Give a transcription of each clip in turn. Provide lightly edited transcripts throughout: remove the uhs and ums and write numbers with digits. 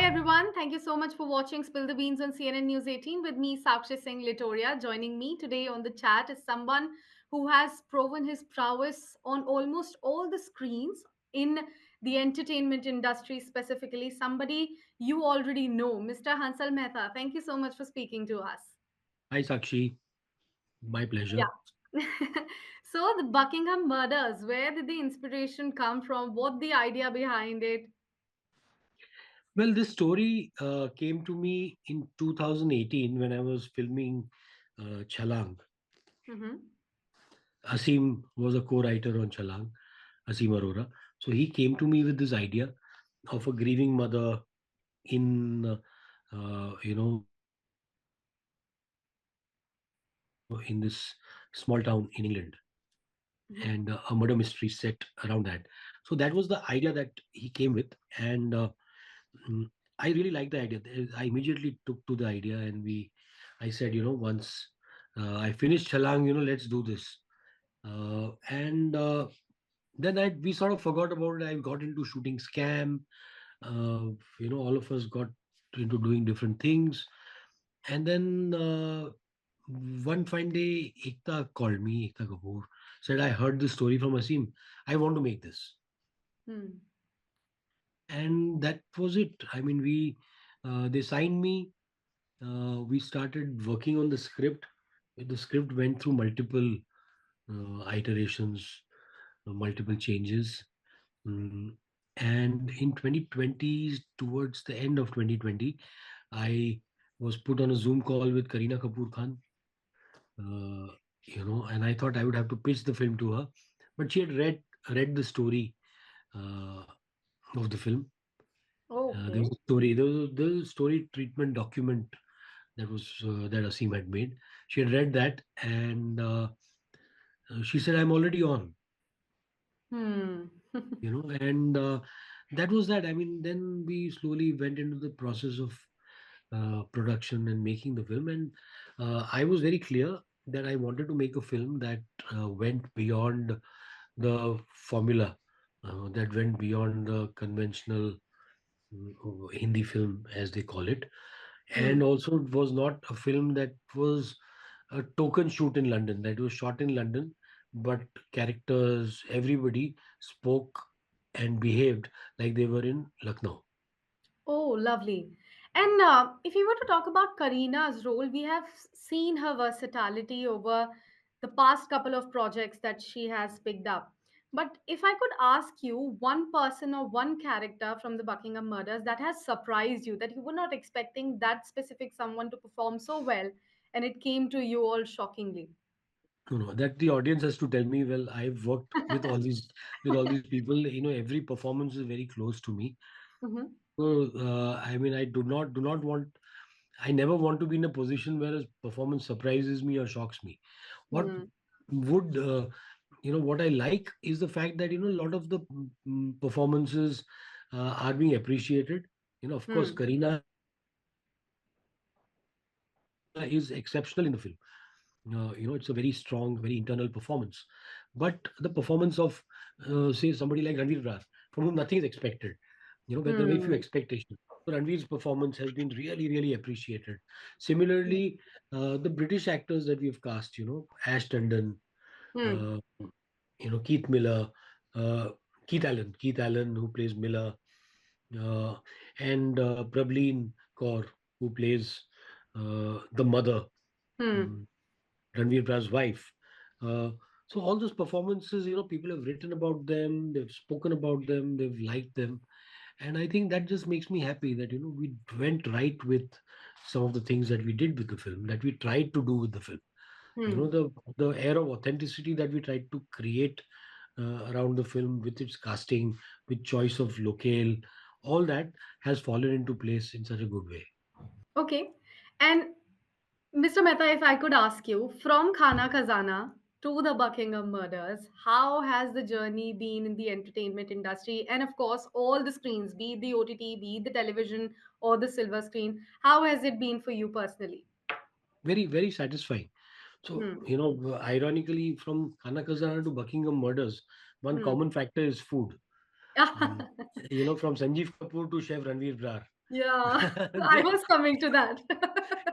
Hi everyone, thank you so much for watching Spill the Beans on CNN News 18 with me, Sakshi Litoriya. Joining me today on the chat is someone who has proven his prowess on almost all the screens in the entertainment industry, specifically somebody you already know, Mr. Hansal Mehta. Thank you so much for speaking to us. Hi, Sakshi. My pleasure. Yeah. So, the Buckingham murders, where did the inspiration come from? What the idea behind it? Well, this story came to me in 2018 when I was filming Chalang. Hmm. Asim was a co-writer on Chalang, Asim Arora. So he came to me with this idea of a grieving mother in, in this small town in England, and a murder mystery set around that. So that was the idea that he came with, and I really liked the idea. I immediately took to the idea, and I said, once I finished Chalang, let's do this. And then we sort of forgot about it. I got into shooting Scam. All of us got into doing different things. And then one fine day, Ekta called me, Ekta Kapoor, said, I heard this story from Asim. I want to make this. Hmm. And that was it. I mean, they signed me. We started working on the script. The script went through multiple iterations, multiple changes. Mm, And in 2020, towards the end of 2020, I was put on a Zoom call with Kareena Kapoor Khan, and I thought I would have to pitch the film to her, but she had read the story uh, of the film. There was Okay. a story. There was a story treatment document that Asim had made. She had read that, and she said, "I'm already on." Hmm. And that was that. I mean, then we slowly went into the process of production and making the film, and I was very clear that I wanted to make a film that went beyond the formula, that went beyond the conventional Hindi film, as they call it. And Hmm. also, it was not a film that was a token shoot in London, that was shot in London, but characters, everybody spoke and behaved like they were in Lucknow. Oh, lovely. And if you were to talk about Karina's role, we have seen her versatility over the past couple of projects that she has picked up. But if I could ask you one person or one character from the Buckingham murders that has surprised you, that you were not expecting that specific someone to perform so well, and it came to you all shockingly. That the audience has to tell me. Well, I've worked with all these people. Every performance is very close to me. Hmm. So I mean, I do not want. I never want to be in a position where a performance surprises me or shocks me. What Hmm. would what I like is the fact that a lot of the performances are being appreciated. Of course, Hmm. Karina is exceptional in the film. It's a very strong, very internal performance. But the performance of, say, somebody like Ranveer Brar, from whom nothing is expected, where there are very few expectations. Hmm. So Ranveer's performance has been really, really appreciated. Similarly, the British actors that we've cast, Ash Tandon, uh, Hmm. Keith Miller, uh, Keith Allen, who plays Miller, uh, and Prableen Kaur, who plays the mother, Hmm. mm, Ranveer Brar's wife. Uh, so all those performances, people have written about them, they've spoken about them, they've liked them, and I think that just makes me happy that we went right with some of the things that we did with the film, that we tried to do with the film. Hmm. The air of authenticity that we tried to create around the film, with its casting, with choice of locale, all that has fallen into place in such a good way. Okay. And Mr. Mehta, if I could ask you, from Khana Khazana to the Buckingham murders, how has the journey been in the entertainment industry? And of course, all the screens, be it the OTT, be it the television or the silver screen, how has it been for you personally? Very, very satisfying. So, Hmm. ironically, from Khaana Khazaana to Buckingham murders, one Hmm. common factor is food. Mm, from Sanjeev Kapoor to Chef Ranveer Brar. Yeah, I was coming to that.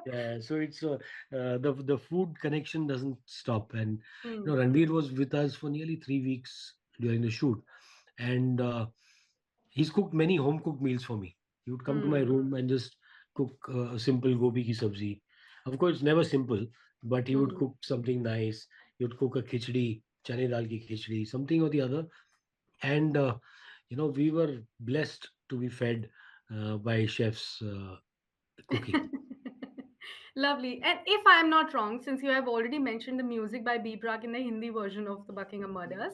Yeah, so it's the food connection doesn't stop, and Hmm. Ranveer was with us for nearly 3 weeks during the shoot, and he's cooked many home cooked meals for me. He would come to my Hmm. room and just cook a simple gobi ki sabzi. Of course, never simple, but he would Hmm. cook something nice. He would cook a khichdi, chane dal ki khichdi, something or the other, and we were blessed to be fed by chefs cooking. Lovely. And if I am not wrong, since you have already mentioned the music by B. Prak in the Hindi version of the Buckingham Murders,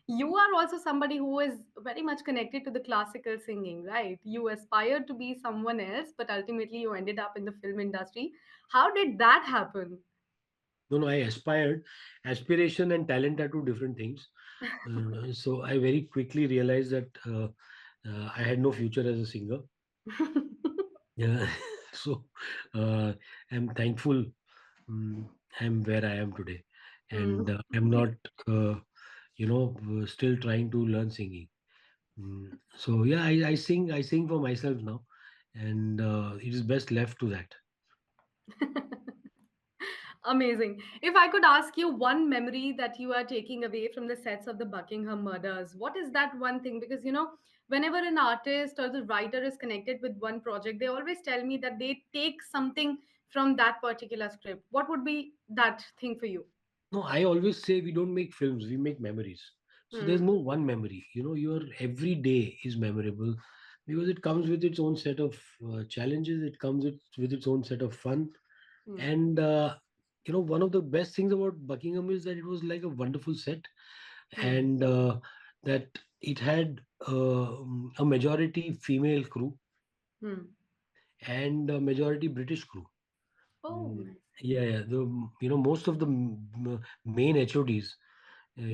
you are also somebody who is very much connected to the classical singing, right? You aspired to be someone else, but ultimately you ended up in the film industry. How did that happen? No, no, I aspired. Aspiration and talent are two different things. So I very quickly realized that I had no future as a singer. Yeah. So uh, I'm thankful. I'm where I am today, Hmm. and I'm not, uh, still trying to learn singing. So yeah, I sing. I sing for myself now, and it is best left to that. Amazing. If I could ask you one memory that you are taking away from the sets of the Buckingham murders, what is that one thing? Because, whenever an artist or the writer is connected with one project, they always tell me that they take something from that particular script. What would be that thing for you? No, I always say we don't make films, we make memories. So there's Hmm. no one memory. Your every day is memorable because it comes with its own set of challenges, it comes with its own set of fun. Hmm. And, one of the best things about Buckingham is that it was like a wonderful set, Hmm. and that it had a majority female crew Hmm. and a majority British crew. Oh, Mm, nice. yeah, yeah. Most of the main HODs,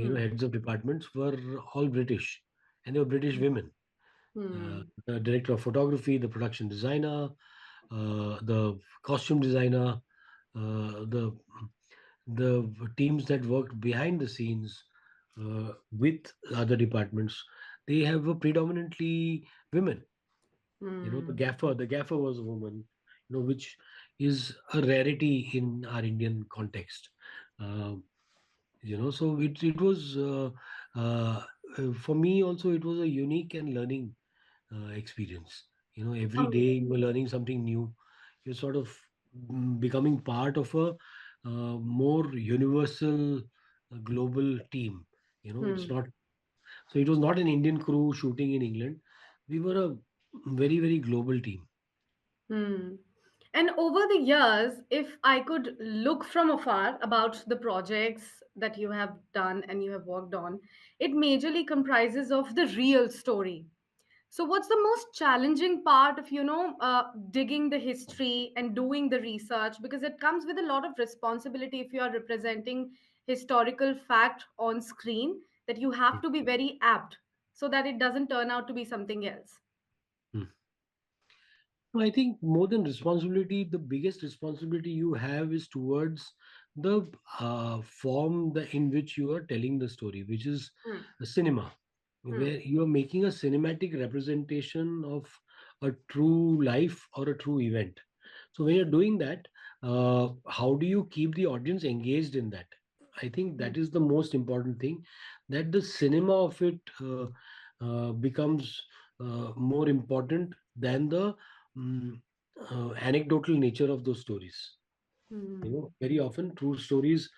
Hmm. heads of departments were all British, and they were British women. Hmm. The director of photography, the production designer, the costume designer, the teams that worked behind the scenes with other departments, they have a predominantly women. Hmm. The gaffer was a woman, which is a rarity in our Indian context. Uh, so it was for me also, it was a unique and learning experience. Every day Amazing. you were learning something new. You're sort of becoming part of a more universal global team. It's Hmm. not so it was not an Indian crew shooting in England. We were a very, very global team. Hmm. And over the years, if I could look from afar about the projects that you have done and you have worked on, it majorly comprises of the real story. So, what's the most challenging part of, digging the history and doing the research? Because it comes with a lot of responsibility if you are representing historical fact on screen, that you have to be very apt so that it doesn't turn out to be something else. Mm. No, I think more than responsibility, the biggest responsibility you have is towards the in which you are telling the story, which is Hmm. a cinema, Hmm. where you are making a cinematic representation of a true life or a true event. So when you're doing that, how do you keep the audience engaged in that? I think Hmm. that is the most important thing, that the cinema of it becomes more important than the mm, anecdotal nature of those stories. Hmm. Very often true stories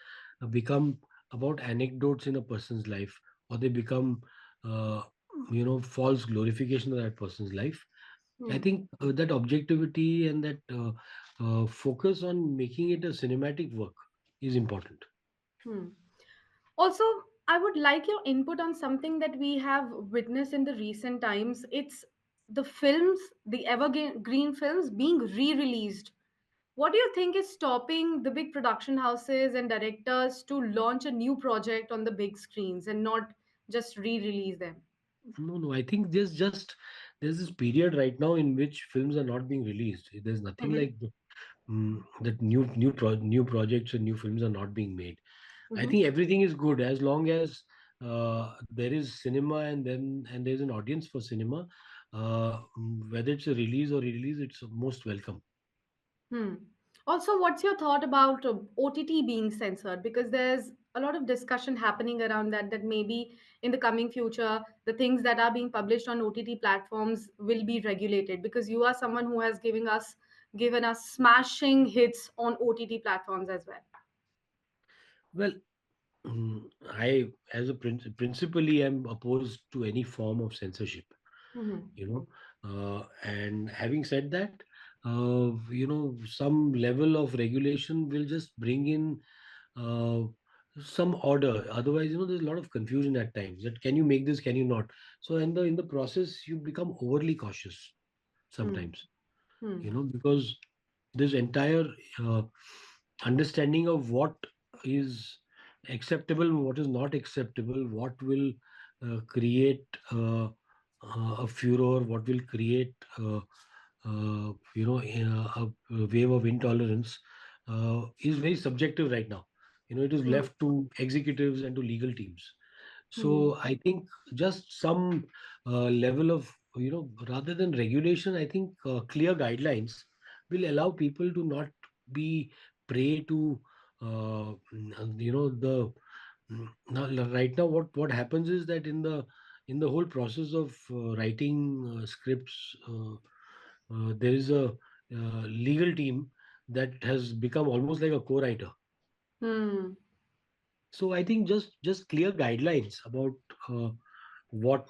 become about anecdotes in a person's life, or they become, uh, false glorification of that person's life. I Hmm. think that objectivity and that focus on making it a cinematic work is important. Hmm. Also, I would like your input on something that we have witnessed in the recent times. It's the films, the evergreen films being re released. What do you think is stopping the big production houses and directors to launch a new project on the big screens and not just re release them? No, no, I think there's this period right now in which films are not being released. There's nothing Mm-hmm. like that new projects and new films are not being made. I Mm-hmm. think everything is good as long as there is cinema, and there's an audience for cinema. whether it's a release or release, it's most welcome. Hmm. Also, what's your thought about OTT being censored? Because there's a lot of discussion happening around that, that maybe in the coming future, the things that are being published on OTT platforms will be regulated. Because you are someone who has given us smashing hits on OTT platforms as well. Well, I, as a principally, am opposed to any form of censorship. Hmm. You know, and having said that, some level of regulation will just bring in uh, some order. Otherwise, there's a lot of confusion at times. That can you make this? Can you not? So, in the process, you become overly cautious Hmm. sometimes. Hmm. Because this entire uh, understanding of what is acceptable, what is not acceptable, what will create a furor, what will create a wave of intolerance, is very subjective right now. It is Hmm. left to executives and to legal teams. Hmm. So I think just some level of, rather than regulation, I think clear guidelines will allow people to not be prey to, the now, right now what happens is that in the whole process of writing scripts, there is a legal team that has become almost like a co-writer. Hmm. So I think just clear guidelines about what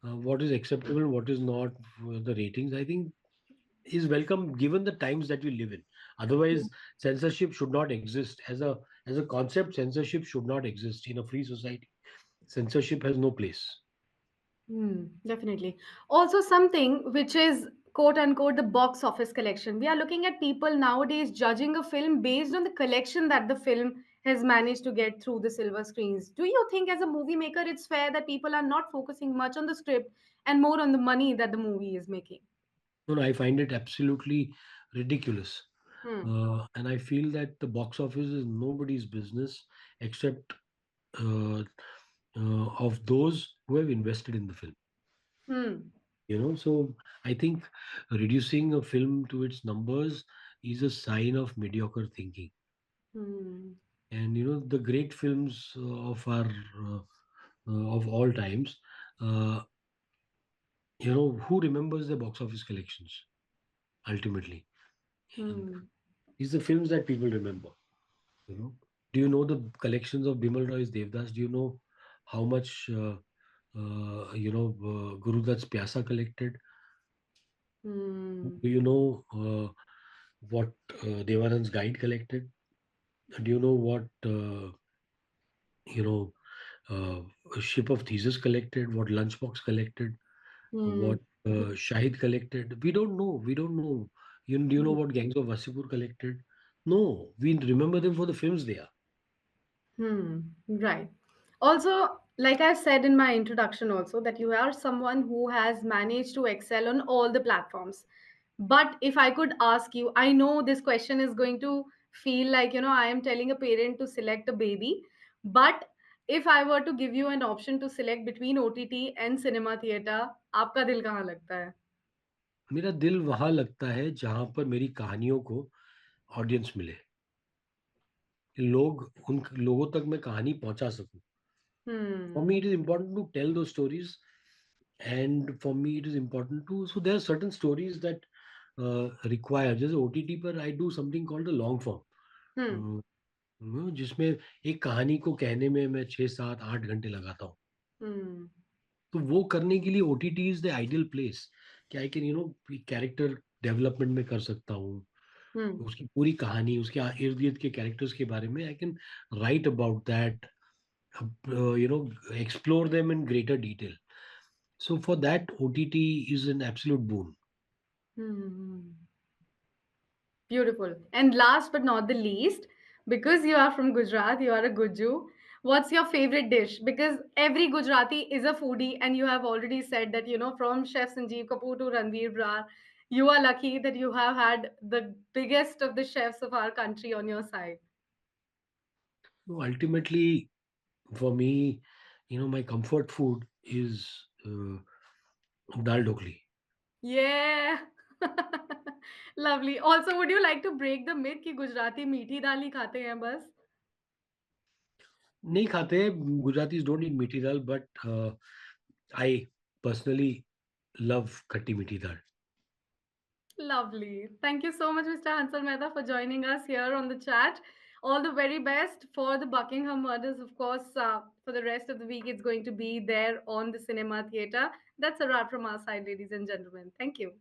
what is acceptable, what is not, the ratings, I think, is welcome given the times that we live in. Otherwise, censorship should not exist as a concept. Censorship should not exist in a free society. Censorship has no place. Definitely. Also, something which is quote unquote the box office collection. We are looking at people nowadays judging a film based on the collection that the film has managed to get through the silver screens. Do you think, as a movie maker, it's fair that people are not focusing much on the script and more on the money that the movie is making? No, I find it absolutely ridiculous. Hmm. And I feel that the box office is nobody's business except uh, of those who have invested in the film. Hmm. So I think reducing a film to its numbers is a sign of mediocre thinking. Hmm. And the great films of all times, uh, who remembers the box office collections ultimately? Hmm. Is the films that people remember. You know, do you know the collections of Bimal Roy's Devdas? Do you know how much Guru Dutt's Pyasa collected? Hmm. Do you know what Devanand's Guide collected? Do you know what you know Ship of Theseus collected? What Lunchbox collected? Hmm. What Shahid collected? We don't know. We don't know. Do you know what Gangs of Wasipur collected? No, we remember them for the films they are. Right. Also, like I said in my introduction, also that you are someone who has managed to excel on all the platforms. But if I could ask you, I know this question is going to feel like, I am telling a parent to select a baby. But if I were to give you an option to select between OTT and cinema theater, आपका दिल कहाँ लगता है? मेरा दिल वहां लगता है जहां पर मेरी कहानियों को ऑडियंस मिले, लोग उन लोगों तक मैं कहानी पहुंचा सकूं. For Hmm. me, it is important to tell those stories, and for me, it is important to. So there are certain stories that require. जैसे OTT पर I do something called a long form, Hmm. जिसमें एक कहानी को कहने में मैं 6 7 8 घंटे लगाता हूँ. Hmm. तो वो करने के लिए OTT is the ideal place, कि आई कैन कैरेक्टर डेवलपमेंट में कर सकता हूँ, Hmm. उसकी पूरी कहानी, उसके इर्द गिर्द के कैरेक्टर्स के बारे में I can write about that, explore them in greater detail. So for that, OTT is an absolute boon. Hmm. Beautiful. And last but not the least, because you are from Gujarat, you are a Gujju. What's your favorite dish? Because every Gujarati is a foodie, and you have already said that, from Chef Sanjeev Kapoor to Ranveer Brar, you are lucky that you have had the biggest of the chefs of our country on your side. So ultimately, for me, my comfort food is uh, dal dokli. Yeah. Lovely. Also, would you like to break the myth कि गुजराती मीठी दाल ही खाते हैं बस? नहीं खाते, Gujaratis don't eat meaty dal, but I personally love khatti meaty dal. Lovely. Thank you so much, Mr. Hansal Mehta, for joining us here on the chat. All the very best for the Buckingham Murders. Of course, for the rest of the week, it's going to be there on the cinema theater. That's a wrap from our side, ladies and gentlemen. Thank you.